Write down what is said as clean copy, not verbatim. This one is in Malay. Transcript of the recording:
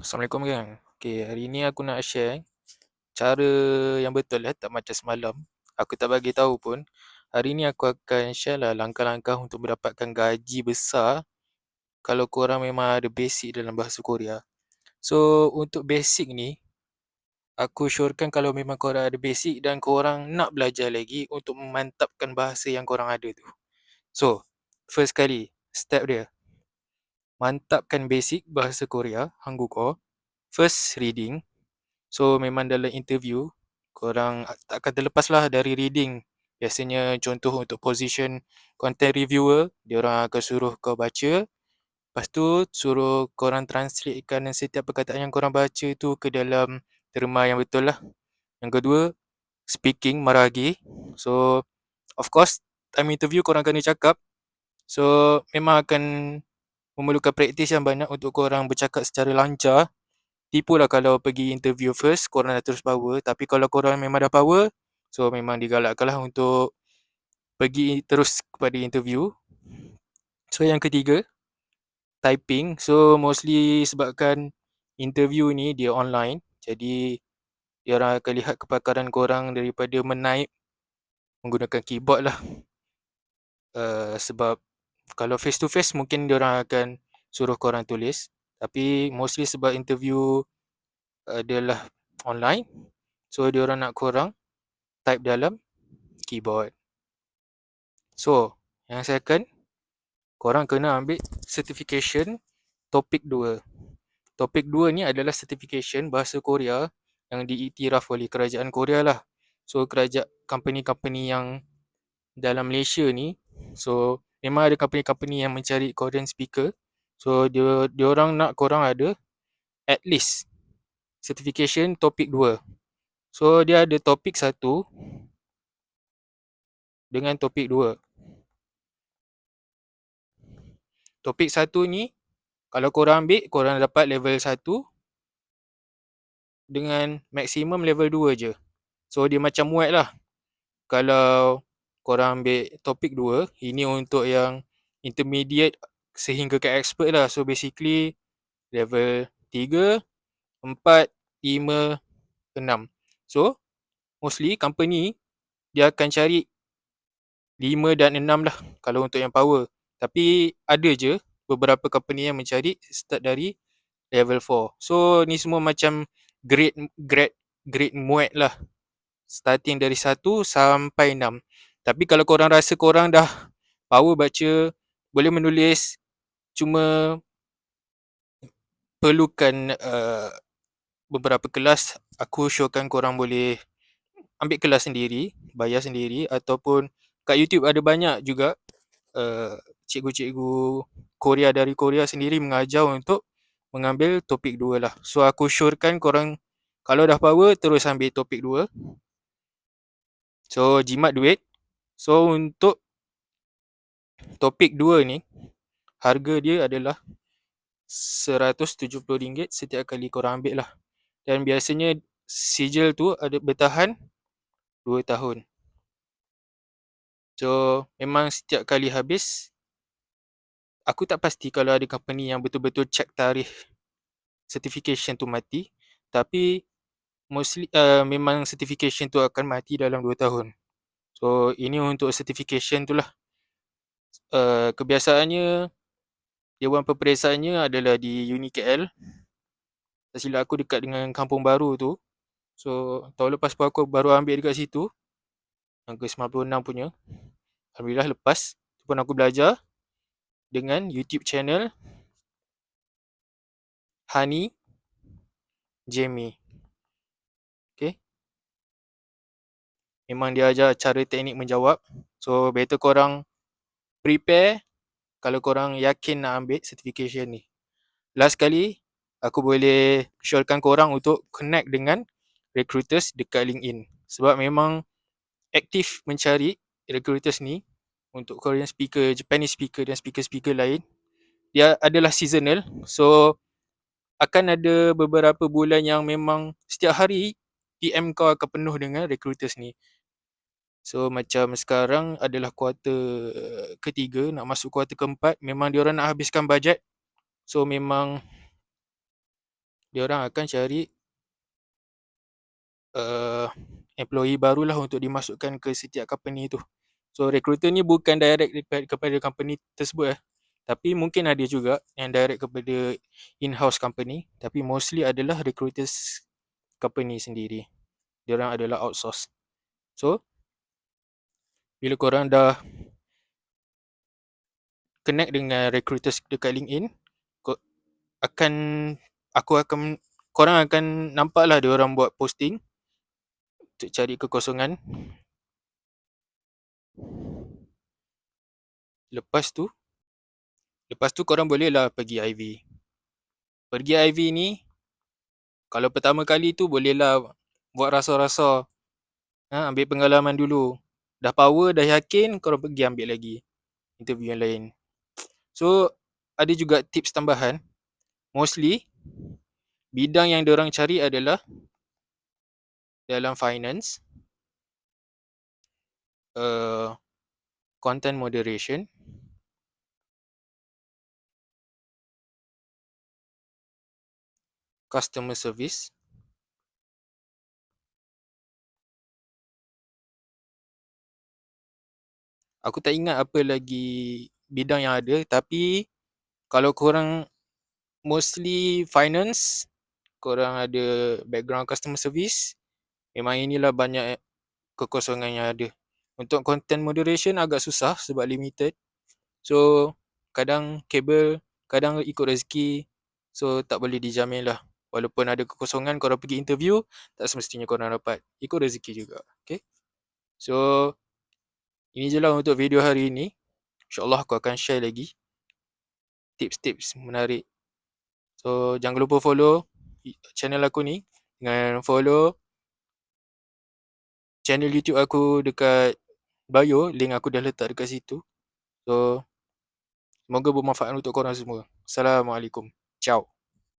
Assalamualaikum gang. Okay, hari ni aku nak share cara yang betul tak macam semalam. Aku tak bagi tahu pun. Hari ni aku akan share lah langkah-langkah untuk mendapatkan gaji besar kalau korang memang ada basic dalam bahasa Korea. So, untuk basic ni, aku syorkan kalau memang korang ada basic dan korang nak belajar lagi untuk memantapkan bahasa yang korang ada tu. So, first kali, step dia. Mantapkan basic bahasa Korea, Hangguko. First, reading. So memang dalam interview korang tak akan terlepas lah dari reading. Biasanya contoh untuk position content reviewer, dia orang akan suruh kau baca. Lepas tu suruh korang translatekan setiap perkataan yang korang baca tu ke dalam terma yang betul lah. Yang kedua, speaking, maragi. So of course time interview korang kena cakap. So memang akan memerlukan praktis yang banyak untuk korang bercakap secara lancar. Tipulah kalau pergi interview first, korang dah terus power. Tapi kalau korang memang dah power, so memang digalakkan lah untuk pergi terus kepada interview. So yang ketiga, typing. So mostly sebabkan interview ni dia online, jadi dia orang akan lihat kepakaran korang daripada menaip menggunakan keyboard lah. Sebab kalau face to face mungkin dia orang akan suruh korang tulis. Tapi mostly sebab interview adalah online, so dia orang nak korang type dalam keyboard. So, yang second, korang kena ambil certification topik 2. Topik 2 ni adalah certification bahasa Korea yang diiktiraf oleh kerajaan Korea lah. So, company-company yang dalam Malaysia ni, so memang ada company-company yang mencari Korean speaker. So, dia orang nak korang ada at least certification topik 2. So, dia ada topik 1 dengan topik 2. Topik 1 ni, kalau korang ambil, korang dapat level 1 dengan maksimum level 2 je. So, dia macam muat lah. Kalau korang ambil topik 2, ini untuk yang intermediate sehingga ke expert lah. So, basically, level 3, 4, 5, 6. So, mostly company, dia akan cari 5 dan 6 lah kalau untuk yang power. Tapi ada je beberapa company yang mencari start dari level 4. So ni semua macam grade muat lah. Starting dari 1 sampai 6. Tapi kalau korang rasa korang dah power baca, boleh menulis, cuma perlukan beberapa kelas, aku syorkan korang boleh ambil kelas sendiri, bayar sendiri, ataupun kat YouTube ada banyak juga cikgu-cikgu Korea dari Korea sendiri mengajar untuk mengambil topik 2 lah. So aku syorkan korang kalau dah power terus ambil topik 2. So jimat duit. So untuk topik 2 ni, harga dia adalah RM170 setiap kali korang ambil lah. Dan biasanya sijil tu ada bertahan 2 tahun. So memang setiap kali habis, aku tak pasti kalau ada company yang betul-betul check tarikh certification tu mati. Tapi mostly memang certification tu akan mati dalam 2 tahun. So ini untuk certification tu lah. Kebiasaannya Dewan peperiksaannya adalah di Uni KL. Tak silap aku dekat dengan Kampung Baru tu. So tahun lepas pun aku baru ambil dekat situ, yang ke 96 punya. Alhamdulillah lepas tu pun aku belajar dengan YouTube channel Hani Jamie. Okay, memang dia ajar cara teknik menjawab. So better korang prepare kalau korang yakin nak ambil certification ni. Last kali, aku boleh syorkan korang untuk connect dengan recruiters dekat LinkedIn. Sebab memang aktif mencari recruiters ni untuk Korean speaker, Japanese speaker dan speaker-speaker lain. Dia adalah seasonal. So akan ada beberapa bulan yang memang setiap hari PM kau akan penuh dengan recruiters ni. So macam sekarang adalah kuarter ketiga, nak masuk kuarter keempat, memang diorang nak habiskan bajet. So memang diorang akan cari employee barulah untuk dimasukkan ke setiap company tu. So recruiter ni bukan direct kepada company tersebut tapi mungkin ada juga yang direct kepada in-house company, tapi mostly adalah recruiters company sendiri. Diorang adalah outsource. So bila korang dah connect dengan recruiters dekat LinkedIn, akan korang akan nampaklah diorang buat posting untuk cari kekosongan. Lepas tu korang bolehlah pergi IV. Pergi IV ni, kalau pertama kali tu bolehlah buat rasa-rasa, ambil pengalaman dulu. Dah power, dah yakin, korang pergi ambil lagi interview yang lain. So ada juga tips tambahan. Mostly bidang yang diorang cari adalah dalam finance, content moderation, customer service, aku tak ingat apa lagi bidang yang ada, tapi kalau korang mostly finance, korang ada background customer service, memang inilah banyak kekosongan yang ada. Untuk content moderation agak susah sebab limited. So kadang kabel, kadang ikut rezeki. So tak boleh dijamin lah. Walaupun ada kekosongan, korang pergi interview, tak semestinya korang dapat. Ikut rezeki juga. Okay. So ini je lah untuk video hari ini. InsyaAllah aku akan share lagi tips-tips menarik. So jangan lupa follow channel aku ni. Dengan follow channel YouTube aku dekat bio. Link aku dah letak dekat situ. So semoga bermanfaat untuk korang semua. Assalamualaikum. Ciao.